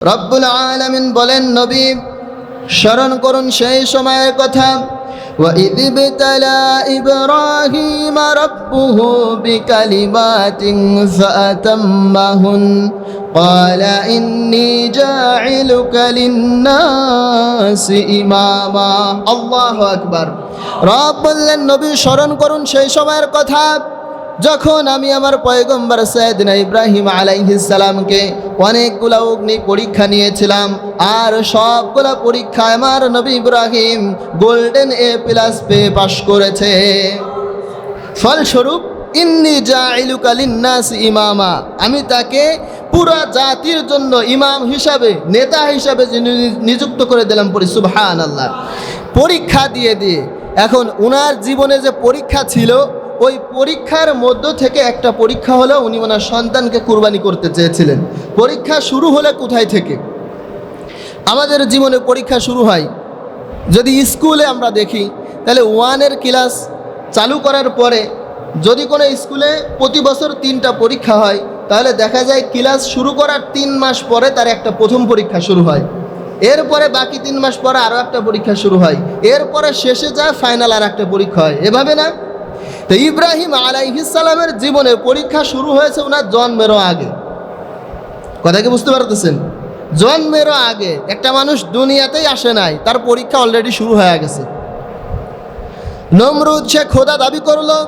রব্বুল আলামিন বলেন, নবী স্মরণ করুন সেই সময়ের কথা, وَإِذِ ابْتَلَى إِبْرَاهِيمَ رَبُّهُ بِكَلِمَاتٍ فَأَتَمَّهُنَّ قَالَ إِنِّي جَاعِلُكَ لِلنَّاسِ إِمَامًا। আল্লাহু আকবার। রব বললেন, নবী স্মরণ করুন সেই সময়ের কথা যখন আমি আমার পয়গম্বর সাইয়েদনা ইব্রাহিম আলাইহিস সালামকে অনেকগুলা অগ্নি পরীক্ষা নিয়েছিলাম, আর সবগুলা পরীক্ষায় আমার নবী ইব্রাহিম গোল্ডেন A+ পেয়ে পাশ করেছে। ফলস্বরূপ ইন্নী জাইলুকা লিন্নাসি ইমামা, আমি তাকে পুরো জাতির জন্য ইমাম হিসাবে, নেতা হিসাবে নিযুক্ত করে দিলাম। পড়ি সুবহানাল্লাহ। পরীক্ষা দিয়ে এখন উনার জীবনে যে পরীক্ষা ছিল, ওই পরীক্ষার মধ্য থেকে একটা পরীক্ষা হলো উনি ওনার সন্তানকে কুরবানি করতে চেয়েছিলেন। পরীক্ষা শুরু হলে কোথায় থেকে? আমাদের জীবনে পরীক্ষা শুরু হয় যদি স্কুলে আমরা দেখি, তাহলে 1-এর ক্লাস চালু করার পরে যদি কোনো স্কুলে প্রতি বছর 3টা পরীক্ষা হয়, তাহলে দেখা যায় ক্লাস শুরু করার 3 মাস পরে তার একটা প্রথম পরীক্ষা শুরু হয়, এরপরে বাকি 3 মাস পরে আরও একটা পরীক্ষা শুরু হয়, এরপরে শেষে যায় ফাইনাল আর একটা পরীক্ষা হয়। এভাবে না? তো ইব্রাহিম আলাইহিস সালামের জীবনে পরীক্ষা শুরু হয়েছে ওনার জন্মেরও আগে। কথা কি বুঝতে পারতেছেন? জন্মেরও আগে একটা মানুষ দুনিয়াতেই আসে নাই, তার পরীক্ষা অলরেডি শুরু হয়ে গেছে। নমরুদ সে খোদা দাবি করলো।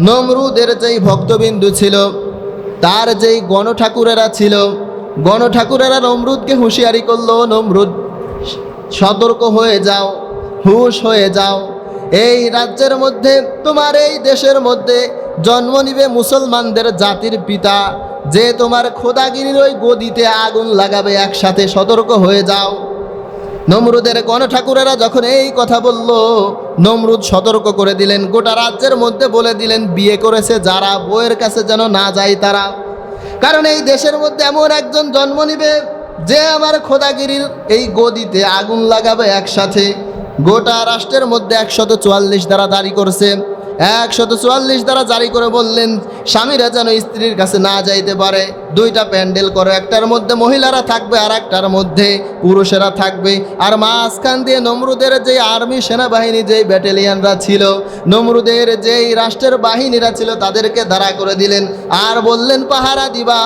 নমরুদের যেই ভক্তবিন্দু ছিল, তার যেই গণঠাকুরেরা ছিল, গণঠাকুরেরা নমরুদকে হুঁশিয়ারি করলো, নমরুদ সতর্ক হয়ে যাও, হুঁশ হয়ে যাও। এই রাজ্যের মধ্যে, তোমার এই দেশের মধ্যে জন্ম নিবে মুসলমানদের জাতির পিতা, যে তোমার খোদাগিরির ওই গদিতে আগুন লাগাবে, একসাথে সতর্ক হয়ে যাও। নমরুদের গণঠাকুরেরা যখন এই কথা বলল, নমরুদ সতর্ক করে দিলেন, গোটা রাজ্যের মধ্যে বলে দিলেন, বিয়ে করেছে যারা, বউয়ের কাছে যেন না যায় তারা, কারণ এই দেশের মধ্যে এমন একজন জন্ম নিবে যে আমার খোদাগিরির এই গদিতে আগুন লাগাবে একসাথে। গোটা রাষ্ট্রের মধ্যে 144 ধারা জারি করছে। 144 ধারা জারি করে বললেন, স্বামীরা যেন স্ত্রীর কাছে না যাইতে পারে। 2টা প্যান্ডেল করো, একটার মধ্যে মহিলারা থাকবে আর একটার মধ্যে পুরুষেরা থাকবে। আর মাঝখান দিয়ে নমরুদের যেই আর্মি সেনাবাহিনী, যেই ব্যাটালিয়ানরা ছিল, নমরুদের যেই রাষ্ট্রের বাহিনীরা ছিল, তাদেরকে দাঁড়া করে দিলেন আর বললেন, পাহারা দিবা,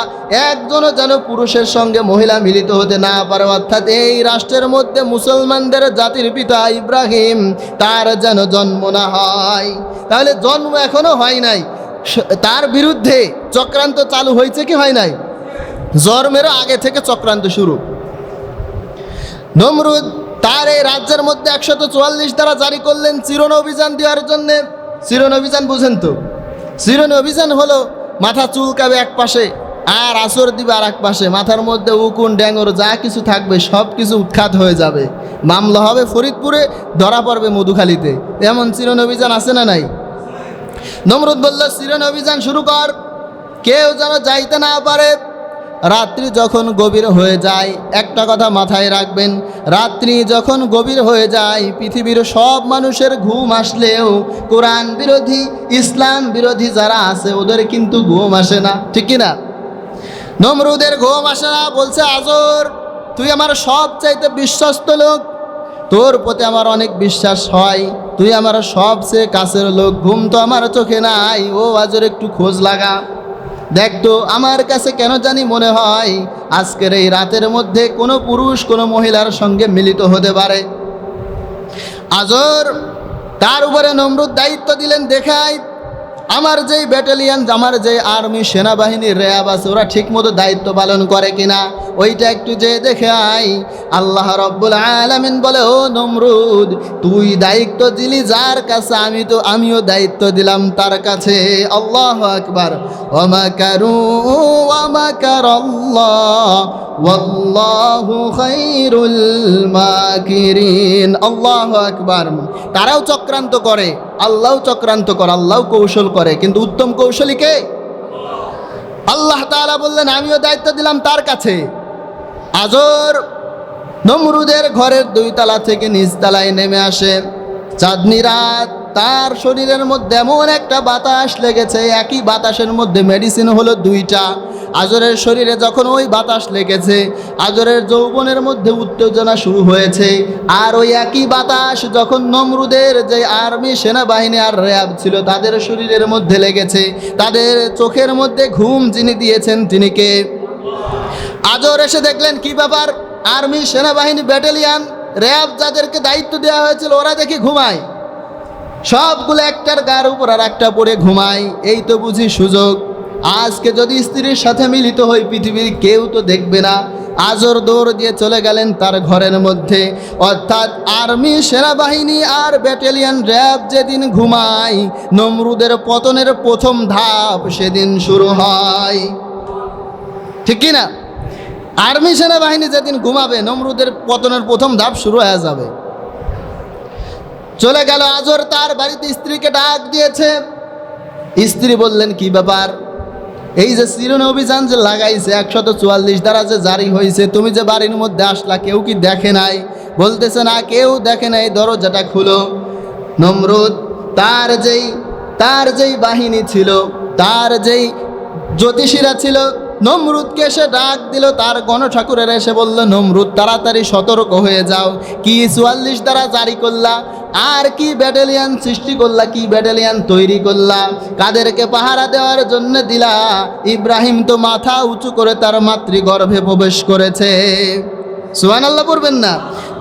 একজনও যেন পুরুষের সঙ্গে মহিলা মিলিত হতে না পারে, অর্থাৎ এই রাষ্ট্রের মধ্যে মুসলমানদের জাতির পিতা ইব্রাহিম, তার যেন জন্ম না হয়। তাহলে জন্ম এখনো হয় নাই, তার বিরুদ্ধে চক্রান্ত চালু হয়েছে কি হয় নাই? জন্মেরও আগে থেকে চক্রান্ত শুরু। নমরুদ তার এই রাজ্যের মধ্যে 144 ধারা জারি করলেন চিরন অভিযান দেওয়ার জন্যে। চিরন অভিযান বুঝেন তো? চিরন অভিযান হলো মাথা চুলকাবে এক পাশে আর আসর দিবে আর এক পাশে, মাথার মধ্যে উকুন ড্যাঙর যা কিছু থাকবে সব কিছু উৎখাত হয়ে যাবে, মামলা হবে ফরিদপুরে, ধরা পড়বে মধুখালীতে। এমন চিরন অভিযান আছে না নাই? নমরুদ বলল, চিরন অভিযান শুরু কর, কেউ যেন যাইতে না পারে। রাত্রি যখন গভীর হয়ে যায়, একটা কথা মাথায় রাখবেন, রাত্রি যখন গভীর হয়ে যায়, পৃথিবীর সব মানুষের ঘুম আসলেও কোরআন বিরোধী, ইসলাম বিরোধী যারা আছে ওদের কিন্তু ঘুম আসে না, ঠিক কিনা? নমরুদের ঘুম আসে না, বলছে, আজর তুই আমার সবচাইতে বিশ্বস্ত লোক, তোর প্রতি আমার অনেক বিশ্বাস হয়, তুই আমার সবচেয়ে কাছের লোক, ঘুম তো আমার চোখে নাই, ও আজর একটু খোঁজ লাগা, দেখ তো আমার কাছে কেন জানি মনে হয় আজকের এই রাতের মধ্যে কোনো পুরুষ কোনো মহিলার সঙ্গে মিলিত হতে পারে। আজর তার উপরে নমরুদ দায়িত্ব দিলেন, দেখাই আমার যেই ব্যাটালিয়ান, আমার যেই আর্মি সেনাবাহিনীর র্যাব আছে, ওরা ঠিকমতো দায়িত্ব পালন করে কিনা ওইটা একটু যে দেখে আই। আল্লাহ রব্বুল আলামিন বলে, ও নমরুদ, তুই দায়িত্ব দিলি যার কাছে, আমিও দায়িত্ব দিলাম তার কাছে। আল্লাহু আকবার। ওয়া মাকারু ওয়া মাকারাল্লাহ ওয়াল্লাহু খায়রুল মাকিরিন। আল্লাহু আকবার। তারাও চক্রান্ত করে, আল্লাহও চক্রান্ত করে, আল্লাহও কৌশল করে, কিন্তু উত্তম কৌশলী কে? আল্লাহ তাআলা বললেন, আমিও দায়িত্ব দিলাম তার কাছে। আজর নমরুদের ঘরের 2 তলা থেকে নিচ তলায় নেমে আসে। চাঁদনি রাত, তার শরীরের মধ্যে এমন একটা বাতাস লেগেছে, একই বাতাসের মধ্যে মেডিসিন হলো 2টা, আজরের শরীরে যখন ওই বাতাস লেগেছে, আজরের যৌবনের মধ্যে উত্তেজনা শুরু হয়েছে। আর ওই একই বাতাস যখন নমরুদের যে আর্মি সেনাবাহিনী আর র্যাব ছিল তাদের শরীরের মধ্যে লেগেছে, তাদের চোখের মধ্যে ঘুম যিনি দিয়েছেন তিনি কে? আজর এসে দেখলেন কি ব্যাপার, আর্মি সেনাবাহিনী ব্যাটালিয়ান র্যাব যাদেরকে দায়িত্ব দেওয়া হয়েছিল ওরা দেখি ঘুমায়, সবগুলো একটার গার উপর আর একটা পরে ঘুমায়। এই তো বুঝি সুযোগ, আজকে যদি স্ত্রীর সাথে মিলিত হই পৃথিবীর কেউ তো দেখবে না। আজর দৌড় দিয়ে চলে গেলেন তার ঘরের মধ্যে। অর্থাৎ আর্মি সেনাবাহিনী আর ব্যাটালিয়ান র্যাব যেদিন ঘুমায়, নমরুদের পতনের প্রথম ধাপ সেদিন শুরু হয়, ঠিক কি না? আর্মি সেনাবাহিনী যেদিন ঘুমাবে নমরুদের পতনের প্রথম ধাপ শুরু হয়ে যাবে। চলে গেল আজর তার বাড়িতে, স্ত্রীকে ডাক দিয়েছে। স্ত্রী বললেন কি ব্যাপার, এই যে সিরন অভিযান যে লাগাইছে 144 দ্বারা যে জারি হয়েছে, তুমি যে বাড়ির মধ্যে আসলা কেউ কি দেখে নাই? বলতেছে না, কেউ দেখে নাই, দরজাটা খুলো। নমরুদ তার যেই বাহিনী ছিল, তার যেই জ্যোতিষীরা ছিল, নমরুদকে এসে ডাক দিল। তার গণঠাকুরের এসে বলল, নমরুদ তাড়াতাড়ি সতর্ক হয়ে যাও, কি 44 দ্বারা জারি করলা, আর কি ব্যাটালিয়ান সৃষ্টি করলা, কি ব্যাটালিয়ান তৈরি করলা, কাদেরকে পাহারা দেওয়ার জন্য দিলা? ইব্রাহিম তো মাথা উঁচু করে তার মাতৃগর্ভে প্রবেশ করেছে। সুবহানাল্লাহ পড়বেন না?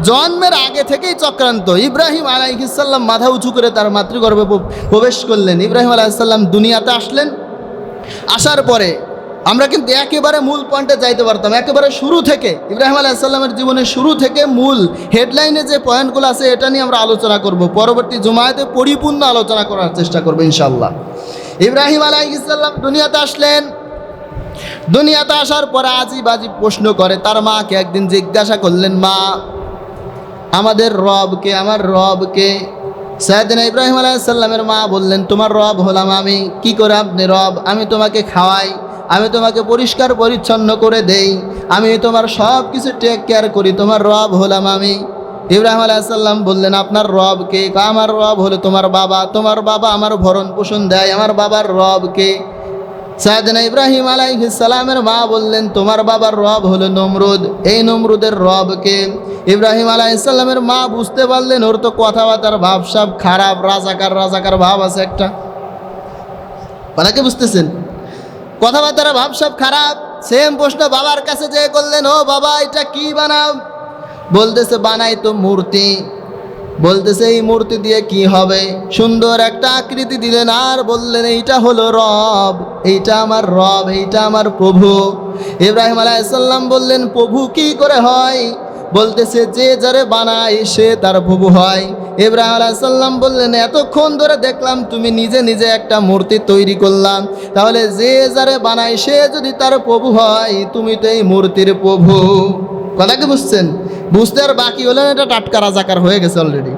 জন্মের আগে থেকেই চক্রান্ত। ইব্রাহিম আলাইহিস সালাম মাথা উঁচু করে তার মাতৃগর্ভে প্রবেশ করলেন। ইব্রাহিম আলাইহিস সালাম দুনিয়াতে আসলেন। আসার পরে আমরা কিন্তু একেবারে মূল পয়েন্টে যাইতে পারতাম, একেবারে শুরু থেকে ইব্রাহিম আলাইহিস সালামের জীবনের শুরু থেকে মূল হেডলাইনে যে পয়েন্টগুলো আছে এটা নিয়ে আমরা আলোচনা করব। পরবর্তী জুমাতে পরিপূর্ণ আলোচনা করার চেষ্টা করব ইনশাআল্লাহ। ইব্রাহিম আলাইহিস সালাম দুনিয়াতে আসলেন। দুনিয়াতে আসার পরে আজিব আজিব প্রশ্ন করে। তার মাকে একদিন জিজ্ঞাসা করলেন, মা আমাদের রবকে, আমার রবকে? সাইয়েদনা ইব্রাহিম আলাইহিস সালামের মা বললেন, তোমার রব হলাম আমি। কি করে আপনি রব? আমি তোমাকে খাওয়াই, আমি তোমাকে পরিষ্কার পরিচ্ছন্ন করে দেই, আমি তোমার সব কিছু টেক কেয়ার করি, তোমার রব হলাম আমি। ইব্রাহিম আলাইহিস সালাম বললেন, আপনার রব কে? আমার রব হলো তোমার বাবা, তোমার বাবা আমার ভরণ পোষণ দেয়, আমার বাবার রব কে? সাইয়েদনা ইব্রাহিম আলাইহিস সালামের মা বললেন, তোমার বাবার রব হলো নমরুদ, এই নমরুদের রব কে? ইব্রাহিম আলাইহিস সালামের মা বুঝতে পারলেন ওর তো কথাবার্তার ভাবসাব খারাপ, রাজাকার ভাব আছে একটা। আপনাকে বুঝতেছেন? কথাবার্তার ভাবসাব খারাপ। সেম প্রশ্ন বাবার কাছে যেয়ে করলেন, ও বাবা এটা কি বানাও? বলতেছে বানাই তো মূর্তি। বলতেছে এই মূর্তি দিয়ে কি হবে? সুন্দর একটা আকৃতি দিলেন আর বললেন এইটা হলো রব, এইটা আমার রব, এইটা আমার প্রভু। ইব্রাহিম আলাইহিস সালাম বললেন, প্রভু কি করে হয়? বলতেছে যে যারে বানায় সে তার প্রভু হয়। ইব্রাহিম আলাইহিস সালাম বললেন, এতক্ষণ ধরে দেখলাম তুমি নিজে নিজে একটা মূর্তি তৈরি করলাম, তাহলে যে যারে বানায় সে যদি তার প্রভু হয়, তুমি তো এই মূর্তির প্রভু। কথা কি বুঝছেন? বুঝতে আর বাকি হলেন, এটা টাটকা রাজাকার হয়ে গেছে অলরেডি।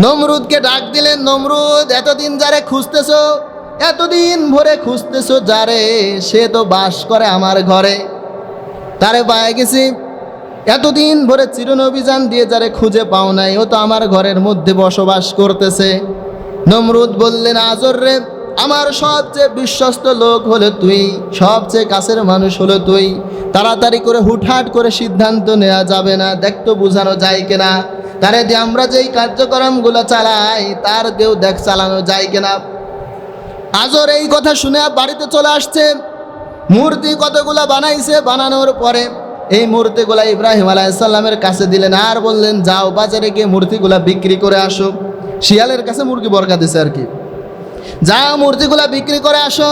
নমরুদকে ডাক দিলেন, নমরুদ এতদিন যারে খুঁজতেছো, এতদিন ভরে খুঁজতেছো যারে, সে তো বাস করে আমার ঘরে, তারে পায়ে গেছি। এতদিন ভরে চিরন অভিযান দিয়ে যারে খুঁজে পাও নাই, ও তো আমার ঘরের মধ্যে বসবাস করতেছে। নমরুদ বললেন, আজর রে, আমার সবচেয়ে বিশ্বস্ত লোক হলো তুই, সবচেয়ে কাছের মানুষ হলো তুই। তাড়াতাড়ি করে হুটহাট করে সিদ্ধান্ত নেওয়া যাবে না, দেখতো বোঝানো যায় কিনা, তারে দিয়ে আমরা যেই কার্যক্রমগুলো চালাই তার দিয়েও দেখ চালানো যায় কিনা। আজর এই কথা শুনে বাড়িতে চলে আসছে। মূর্তি কতগুলা বানাইছে, বানানোর পরে এই মূর্তিগুলা ইব্রাহিম আলাইহিস সালামের কাছে দিলেন আর বললেন, যাও বাজারে গিয়ে মূর্তিগুলা বিক্রি করে আসো। শিয়ালের কাছে মুরগি বর্গা দিছে আর কি, যাও মূর্তিগুলা বিক্রি করে আসো।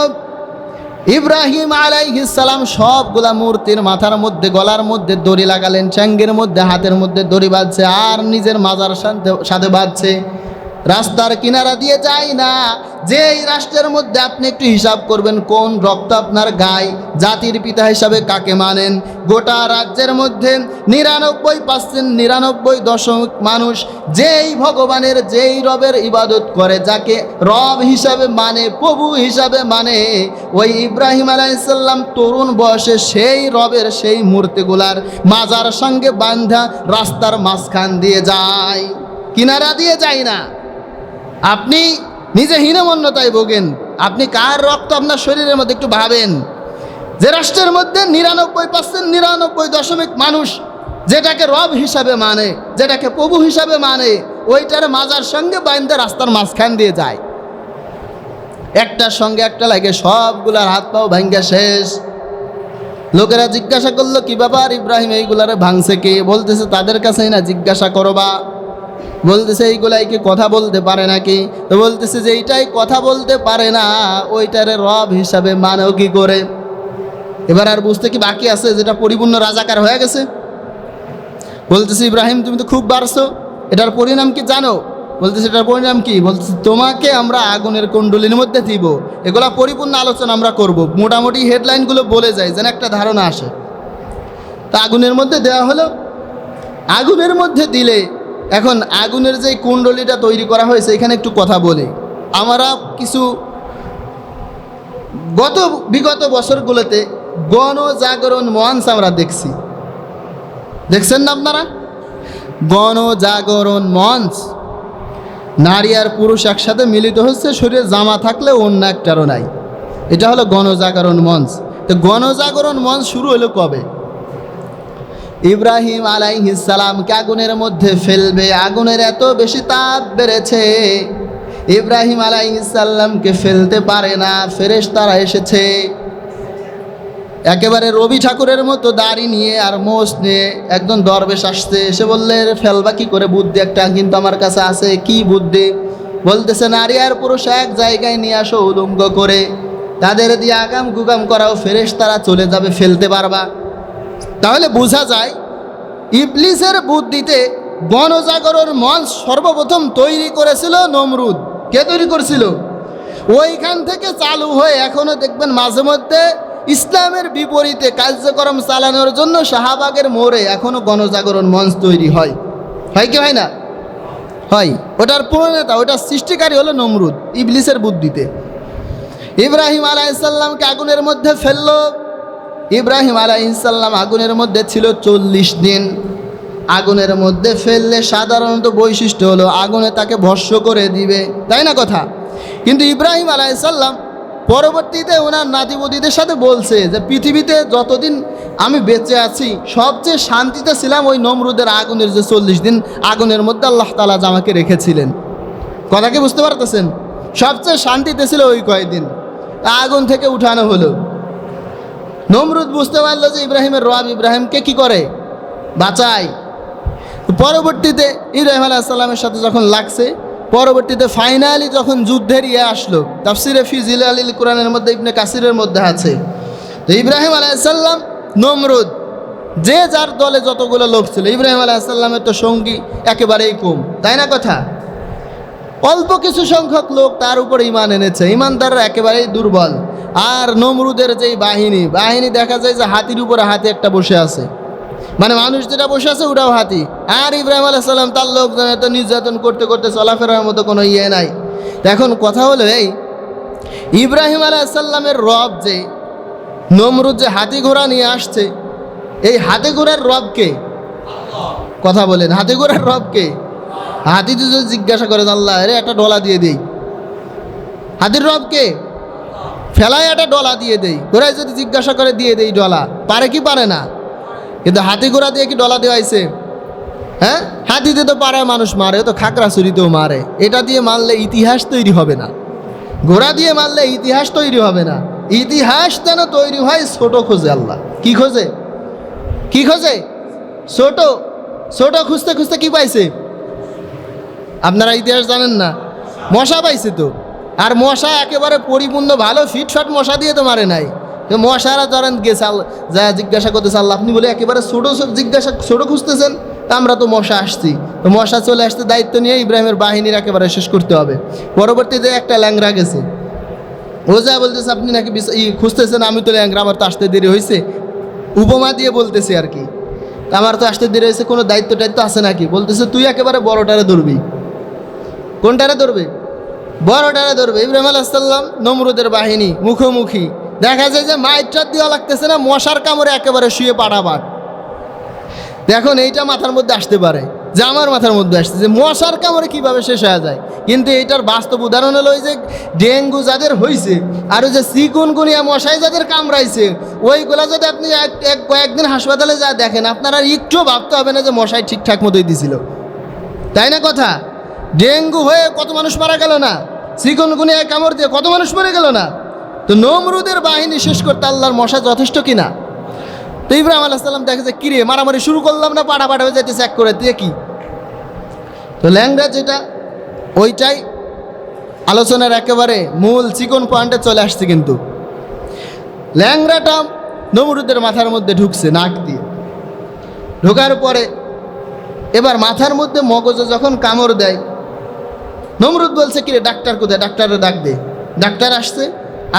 ইব্রাহিম আলাইহিস সালাম সবগুলা মূর্তির মাথার মধ্যে, গলার মধ্যে দড়ি লাগালেন, চ্যাঙ্গের মধ্যে, হাতের মধ্যে দড়ি বাঁধছে আর নিজের মাজার সাথে বাঁধছে। রাস্তার কিনারা দিয়ে যায় না। যেই রাষ্ট্রের মধ্যে আপনি একটু হিসাব করবেন কোন রক্ত আপনার গায়ে, জাতির পিতা হিসাবে কাকে মানেন, গোটা রাজ্যের মধ্যে 99% 99% মানুষ যেই ভগবানের, যেই রবের ইবাদত করে, যাকে রব হিসাবে মানে, প্রভু হিসাবে মানে, ওই ইব্রাহিম আলাইহিস সালাম তরুণ বয়সে সেই রবের সেই মূর্তিগুলার মাজার সঙ্গে বাঁধা রাস্তার মাঝখান দিয়ে যায়, কিনারা দিয়ে যায় না। আপনি নিজে হীনমন্যতায় ভোগেন। আপনি কার রক্ত আপনার শরীরের মধ্যে একটু ভাবেন। যে রাষ্ট্রের মধ্যে 99% মানুষ যেটাকে রব হিসাবে মানে, যেটাকে প্রভু হিসাবে মানে, ওইটার মাজার সঙ্গে বাইন্দে রাস্তার মাঝখান দিয়ে যায়, একটার সঙ্গে একটা লাগে, সবগুলার হাত পাও ভাঙ্গা শেষ। লোকেরা জিজ্ঞাসা করলো কি ব্যাপার ইব্রাহিম এইগুলারে ভাঙছে কে? বলতেছে তাদের কাছেই না জিজ্ঞাসা করবা। বলতেছে এইগুলাই কি কথা বলতে পারে নাকি? তো বলতেছে যে এইটাই কথা বলতে পারে না, ওইটারে রব হিসাবে মানেও কি করে? এবার আর বুঝতে কি বাকি আছে যেটা পরিপূর্ণ রাজাকার হয়ে গেছে? বলতেছে ইব্রাহিম তুমি তো খুব বাড়ছো, এটার পরিণাম কি জানো? বলতেছে এটার পরিণাম কি? বলতেছে তোমাকে আমরা আগুনের কুণ্ডলীর মধ্যে দিব। এগুলা পরিপূর্ণ আলোচনা আমরা করব, মোটামুটি হেডলাইনগুলো বলে যাই যেন একটা ধারণা আসে। তা আগুনের মধ্যে দেওয়া হলো। আগুনের মধ্যে দিলে এখন আগুনের যে কুণ্ডলীটা তৈরি করা হয়েছে এখানে একটু কথা বলি। আমরা কিছু বিগত বছরগুলোতে গণজাগরণ মঞ্চ আমরা দেখছি, দেখছেন না আপনারা? গণজাগরণ মঞ্চ, নারী আর পুরুষ একসাথে মিলিত হচ্ছে, শরীরে জামা থাকলে অন্য একটারও নাই। এটা হলো গণজাগরণ মঞ্চ। তো গণজাগরণ মঞ্চ শুরু হলো কবে? ইব্রাহিম আলাইহিস সালামকে আগুনের মধ্যে ফেলবে, আগুনের এত বেশি তাপ বেড়েছে, ইব্রাহিম আলাইহিস সালামকে ফেলতে পারে না। ফেরেশতারা এসেছে একেবারে রবি ঠাকুরের মতো দাড়ি নিয়ে আর মোষ নিয়ে, একজন দরবেশ আসছে, এসে বললে ফেলবা কি করে? বুদ্ধি একটা কিন্তু আমার কাছে আছে। কি বুদ্ধি? বলতেছে নারী আর পুরুষ এক জায়গায় নিয়ে আসো উলঙ্গ করে, তাদের দিয়ে আগাম গুগাম করাও, ফেরেশতারা চলে যাবে, ফেলতে পারবা। তাহলে বোঝা যায় ইবলিসের বুদ্ধিতে গণজাগরণ মঞ্চ সর্বপ্রথম তৈরি করেছিল নমরুদ। কে তৈরি করেছিল? ওইখান থেকে চালু হয়ে এখনো দেখবেন মাঝে মধ্যে ইসলামের বিপরীতে কার্যক্রম চালানোর জন্য শাহবাগের মোড়ে এখনো গণজাগরণ মঞ্চ তৈরি হয়। হয় কি হয় না? হয়। ওটার প্রণেতা, ওটার সৃষ্টিকারী হলো নমরুদ, ইবলিসের বুদ্ধিতে। ইব্রাহিম আলাইহিস সালামকে আগুনের মধ্যে ফেললো। ইব্রাহিম আলাইহিস সালাম আগুনের মধ্যে ছিল 40 দিন। আগুনের মধ্যে ফেললে সাধারণত বৈশিষ্ট্য হলো আগুনে তাকে ভস্ম করে দিবে, তাই না কথা? কিন্তু ইব্রাহিম আলাইহিস সালাম পরবর্তীতে ওনার নাতিপতিদের সাথে বলছে যে পৃথিবীতে যতদিন আমি বেঁচে আছি সবচেয়ে শান্তিতে ছিলাম ওই নমরুদের আগুনের যে 40 দিন আগুনের মধ্যে আল্লাহ তাআলা আমাকে রেখেছিলেন। কথা কি বুঝতে পারতেছেন? সবচেয়ে শান্তিতে ছিল ওই কয়েকদিন। আগুন থেকে উঠানো হলো। নমরুদ বুঝতে পারলো যে ইব্রাহিমের রব ইব্রাহিমকে কি করে? বাঁচায়। পরবর্তীতে ইব্রাহিম আলাইহিস সালামের সাথে যখন লাগছে, পরবর্তীতে ফাইনালি যখন যুদ্ধের আসলো, তাফসিরে ফি জিলালিল কোরআনের মধ্যে ইবনে কাসিরের মধ্যে আছে, তো ইব্রাহিম আলাইহিস সালাম, নমরুদ, যে যার দলে যতগুলো লোক ছিল, ইব্রাহিম আলাইহিস সালামের তো সঙ্গী একেবারেই কম, তাই না কথা? অল্প কিছু সংখ্যক লোক তার উপর ঈমান এনেছে, ঈমানদাররা একেবারেই দুর্বল। আর নমরুদের যেই বাহিনী দেখা যায় যে হাতির উপরে হাতি একটা বসে আছে, মানে মানুষ যেটা বসে আছে ওটাও হাতি। আর ইব্রাহিম আলাইহিস সালাম তার লোকজনের তো নির্যাতন করতে করতে চলাফেরার মতো কোনো নাই। এখন কথা হলো এই, ইব্রাহিম আলাইহিস সালামের রব যে নমরুদ যে হাতি ঘোড়া নিয়ে আসছে, এই হাতি ঘোড়ার রবকে? কথা বলেন, হাতি ঘোড়ার রবকে? হাতি যদি জিজ্ঞাসা করে আল্লাহ রে একটা ডলা দিয়ে দেই, হাতির রবকে? ফেলায় একটা ডলা দিয়ে দেই। ঘোড়ায় যদি জিজ্ঞাসা করে দিয়ে দেই ডলা, পারে কি পারে না? কিন্তু হাতি ঘোড়া দিয়ে কি ডলা দেওয়াইছে? হ্যাঁ, হাতিতে তো পারে মানুষ মারে, তো খাকরা ছুরিতেও মারে। এটা দিয়ে মারলে ইতিহাস তৈরি হবে না, ঘোড়া দিয়ে মারলে ইতিহাস তৈরি হবে না। ইতিহাস যেন তৈরি হয় ছোট খোঁজে আল্লাহ। কি খোঁজে? কি খোঁজে? ছোট। ছোট খুঁজতে খুঁজতে কি পাইছে? আপনারা ইতিহাস জানেন না? মশা পাইছে তো। আর মশা একেবারে পরিপূর্ণ ভালো ফিটফাট মশা দিয়ে তো মারে নাই। মশারা ধরেন গেছে যা জিজ্ঞাসা করতেছে আল্লাহ, আপনি বলে একেবারে ছোট খুঁজতেছেন? আমরা তো মশা আসছি, তো মশা চলে আসতে দায়িত্ব নিয়ে ইব্রাহিমের বাহিনীর একেবারে শেষ করতে হবে। পরবর্তীতে একটা ল্যাংরা গেছে, ও যা বলতেছে আপনি নাকি খুঁজতেছেন, আমি তো ল্যাংরা, আমার তো আসতে দেরি হয়েছে, উপমা দিয়ে বলতেছে আর কি। আমার তো আসতে দেরি হয়েছে, কোনো দায়িত্ব টাইত্ব আছে নাকি? বলতেছে তুই একেবারে বড়টারে ধরবি। কোনটারে ধরবে? বড়টারে ধরবে। ইব্রাহিম আলাইহিস সালাম নমরুদের বাহিনী মুখোমুখি, দেখা যায় যে মাইটটা দেওয়া লাগতেছে না, মশার কামড়ে একেবারে শুয়ে পাড়াবার। এখন এইটা মাথার মধ্যে আসতে পারে যে আমার মাথার মধ্যে আসছে যে মশার কামড়ে কীভাবে শেষ হয়ে যায়। কিন্তু এইটার বাস্তব উদাহরণ হলো ওই যে ডেঙ্গু যাদের হয়েছে আর ওই যে চিকুনগুনিয়া মশাই যাদের কামড়াইছে, ওইগুলা যদি আপনি কয়েকদিন হাসপাতালে যা দেখেন, আপনার আর একটু ভাবতে হবে না যে মশাই ঠিকঠাক মতোই দিছিল, তাই না কথা? ডেঙ্গু হয়ে কত মানুষ মারা গেল না, চিকুনগুনিয়া কামড় দিয়ে কত মানুষ মরে গেল না। তো নমরুদের বাহিনী শেষ করতে আল্লাহর মশা যথেষ্ট কিনা? তো ইব্রাহিম আলাইহিস সালাম দেখে যে কিরে মারামারি শুরু করলাম না, পাড়া হয়ে যাইতে চেক করে দিয়ে কি। তো ল্যাংড়া যেটা ওইটাই আলোচনার একেবারে মূল চিকন পয়েন্টে চলে আসছে। কিন্তু ল্যাংড়াটা নমরুদের মাথার মধ্যে ঢুকছে নাক দিয়ে, ঢোকার পরে এবার মাথার মধ্যে মগজে যখন কামড় দেয়, নমরুদ বলছে কিরে ডাক্তার কোথায়, ডাক্তারের ডাক দে। ডাক্তার আসছে,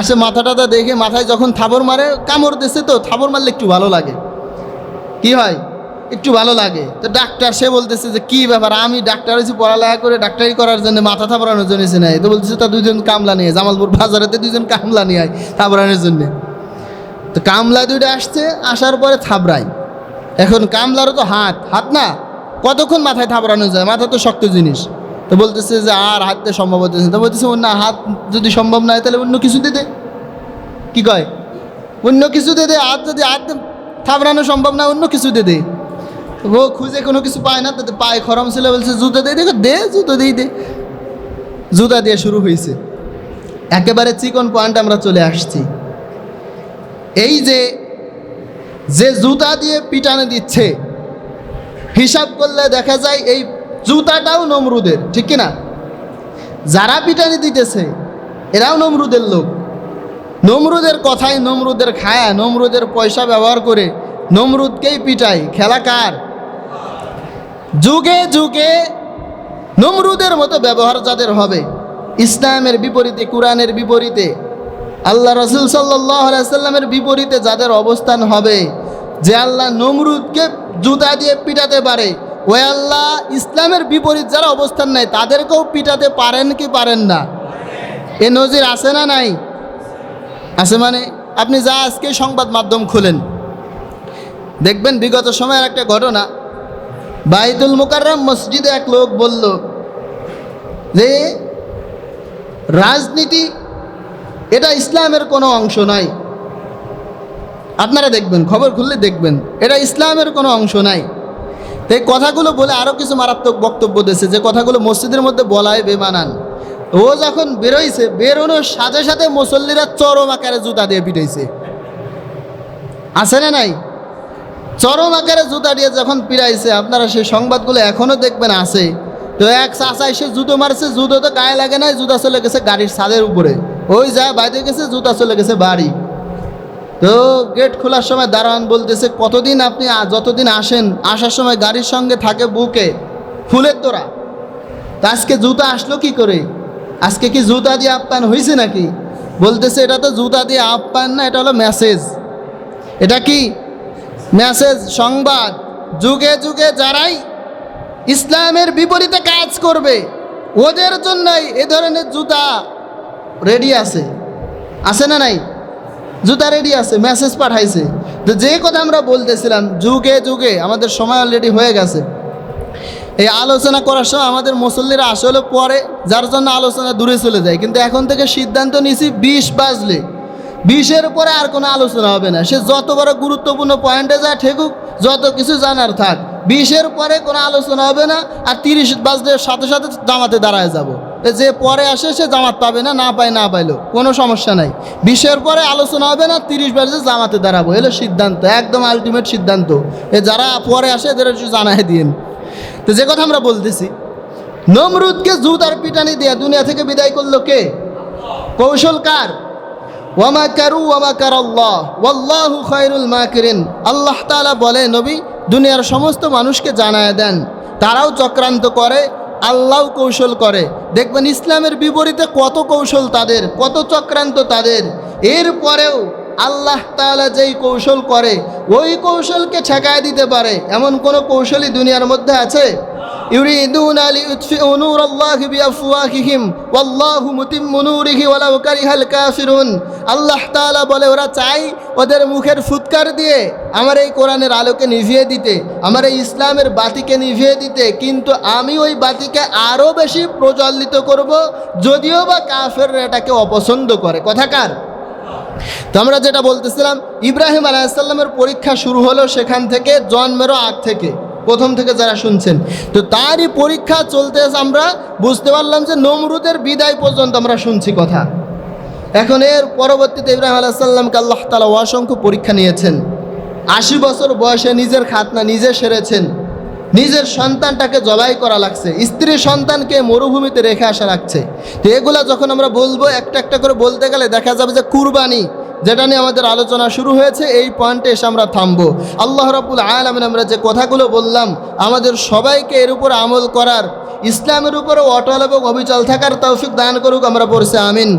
আসে মাথাটা দেখে মাথায় যখন থাবর মারে, কামড় দিচ্ছে তো থাবর মারলে একটু ভালো লাগে, কি হয় একটু ভালো লাগে। তো ডাক্তার সে বলতেছে যে কী ব্যাপার, আমি ডাক্তার হয়েছি পড়ালেখা করে ডাক্তারি করার জন্য, মাথা থাবড়ানোর জন্য এসে নেয়। তো বলতেছে তা দুইজন কামলা নিয়ে জামালপুর বাজারেতে দুইজন কামলা নিয়ে আয় থাবড়ানোর জন্যে। তো কামলা দুইটা আসছে, আসার পরে থাবড়াই। এখন কামলারও তো হাত না, কতক্ষণ মাথায় থাবড়ানো যায়, মাথা তো শক্ত জিনিস। তো বলতেছে যে আর হাতে সম্ভব হতেছে। তো বলতেছে অন্য হাত যদি সম্ভব না হয় তাহলে অন্য কিছু দে, কি কয় অন্য কিছু দে, হাত যদি হাত থাবড়ানো সম্ভব না অন্য কিছু দে। ও খুঁজে কোনো কিছু পায় না, তাতে পায়ে খরম ছিল, বলছে জুতা দিয়ে, দেখো দে জুতো দিয়ে দে। জুতা দিয়ে শুরু হয়েছে। একেবারে চিকন পয়েন্ট আমরা চলে আসছি। এই যে জুতা দিয়ে পিটানে দিচ্ছে, হিসাব করলে দেখা যায় এই জুতাটাও নমরুদের, ঠিক কিনা? যারা পিটানি দিতেছে এরাও নমরুদের লোক। নমরুদের কথায়, নমরুদের খায়া, নমরুদের পয়সা ব্যবহার করে নমরুদকেই পিটায়। খেলা কার? যুগে যুগে নমরুদের মতো ব্যবহার যাদের হবে, ইসলামের বিপরীতে, কোরআনের বিপরীতে, আল্লাহ রসুল সাল্লাল্লাহু আলাইহি সাল্লামের বিপরীতে যাদের অবস্থান হবে, যে আল্লাহ নমরুদকে জুতা দিয়ে পিটাতে পারে, ওই আল্লাহ ইসলামের বিপরীত যারা অবস্থান নেয় তাদেরকেও পিটাতে পারেন কি পারেন না? এ নজির আছে না নাই? আছে। মানে আপনি যা আজকে সংবাদ মাধ্যম খুলেন দেখবেন বিগত সময়ের একটা ঘটনা। বাইতুল মুকাররম মসজিদে এক লোক বলল যে রাজনীতি এটা ইসলামের কোনো অংশ নয়। আপনারা দেখবেন, খবর খুললে দেখবেন এটা ইসলামের কোনো অংশ নাই। তো এই কথাগুলো বলে আরও কিছু মারাত্মক বক্তব্য দিয়েছে, যে কথাগুলো মসজিদের মধ্যে বলায় বেমানান। ও যখন বেরোইছে, বেরোনোর সাথে সাথে মুসল্লিরা চরম আকারে জুতা দিয়ে পিটাইছে, আছে না নাই? চরম আকারে জুতা দিয়ে যখন পিটাইছে, আপনারা সেই সংবাদগুলো এখনও দেখবেন আছে। তো এক চাচা এসে জুতো মারছে, জুতো তো গায়ে লাগে নাই, জুতা চলে গেছে গাড়ির ছাদের উপরে, ওই যা বাইরে গেছে, জুতা চলে গেছে বাড়ি। তো গেট খোলার সময় দারোয়ান বলতেছে কতদিন আপনি যতদিন আসেন, আসার সময় গাড়ির সঙ্গে থাকে বুকে ফুলের তোড়া, তা আজকে জুতা আসলো কি করে? আজকে কি জুতা দিয়ে আপ্যায়ন হয়েছে নাকি? বলতেছে এটা তো জুতা দিয়ে আপ্যায়ন না, এটা হলো মেসেজ। এটা কি মেসেজ, সংবাদ। যুগে যুগে যারাই ইসলামের বিপরীতে কাজ করবে ওদের জন্যই এ ধরনের জুতা রেডি আছে, আছে না নাই? জুতা রেডি আছে, মেসেজ পাঠাইছে। তো যে কথা আমরা বলতেছিলাম, যুগে যুগে আমাদের সময় অলরেডি হয়ে গেছে। এই আলোচনা করার সময় আমাদের মুসল্লিরা আসলে পরে, যার জন্য আলোচনা দূরে চলে যায়। কিন্তু এখন থেকে সিদ্ধান্ত নিয়েছি 20 বাজলে 20-এর পরে আর কোনো আলোচনা হবে না। সে যত বড় গুরুত্বপূর্ণ পয়েন্টে যা ঠেকুক, যত কিছু জানার থাক, 20-এর পরে কোনো আলোচনা হবে না। আর 30 বাজলে সাথে সাথে জামাতে দাঁড়ায় যাব। যে পরে আসে সে জামাত পাবে না, না পায় না পাইলো কোনো সমস্যা নাই। 20-এর পরে আলোচনা হবে না, 30 বাজলে জামাতে দাঁড়াবো, এলো সিদ্ধান্ত, একদম আলটিমেট সিদ্ধান্ত। যারা পরে আসে এদের একটু জানাই দিন। তো যে কথা আমরা বলতেছি, নমরুদকে জুতার পিটানি দিয়ে দুনিয়া থেকে বিদায় করলো কে? কৌশল কার? ওয়ামা কারু ওয়ামা কারাল্লাহ ওয়াল্লাহু খায়রুল মাকিরিন। আল্লাহ তাআলা বলে, নবী দুনিয়ার সমস্ত মানুষকে জানায় দেন, তারাও চক্রান্ত করে, আল্লাহও কৌশল করে। দেখবেন ইসলামের বিপরীতে কত কৌশল তাদের, কত চক্রান্ত তাদের। এরপরেও আল্লাহ তাআলা যেই কৌশল করে ওই কৌশলকে ঠেকায় দিতে পারে এমন কোনো কৌশলই দুনিয়ার মধ্যে আছে? ইউরিদুনা লিইউতফিউ নূরাল্লাহি বিআফওয়াহিহিম ওয়াল্লাহু মুতিম্মু নূরিহি ওয়ালাউ কারিহাল কাফিরুন। আল্লাহ তাআলা বলে ওরা চায় ওদের মুখের ফুৎকার দিয়ে আমার এই কোরআনের আলোকে নিভিয়ে দিতে, আমার এই ইসলামের বাতিকে নিভিয়ে দিতে, কিন্তু আমি ওই বাতিকে আরও বেশি প্রজ্বলিত করব, যদিও বা কাফেররা এটাকে অপছন্দ করে। কথাকার? তো আমরা যেটা বলতেছিলাম, ইব্রাহিম আলাইহিসসালামের পরীক্ষা শুরু হলো সেখান থেকে, জন্মেরও আগ থেকে, প্রথম থেকে যারা শুনছেন, তো তারই পরীক্ষা চলতে আমরা বুঝতে পারলাম যে নমরুদের বিদায় পর্যন্ত আমরা শুনছি কথা। এখন এর পরবর্তীতে ইব্রাহিম আলাইহিসসালামকে আল্লাহ তাআলা অসংখ্য পরীক্ষা নিয়েছেন। 80 বছর বয়সে নিজের খাতনা নিজে সেরেছেন, নিজের সন্তানটাকে জবাই করা লাগছে, স্ত্রী সন্তানকে মরুভূমিতে রেখে আসা লাগছে। তো এগুলা যখন আমরা বলবো, একটা একটা করে বলতে গেলে দেখা যাবে যে কুরবানি, যেটা নিয়ে আমাদের আলোচনা শুরু হয়েছে, এই পয়েন্টে এসে আমরা থামবো। আল্লাহ রাব্বুল আলামিন আমরা যে কথাগুলো বললাম, আমাদের সবাইকে এর উপর আমল করার, ইসলামের উপরে অটল এবং অবিচল থাকার তৌফিক দান করুক। আমরা পড়ছি আমিন।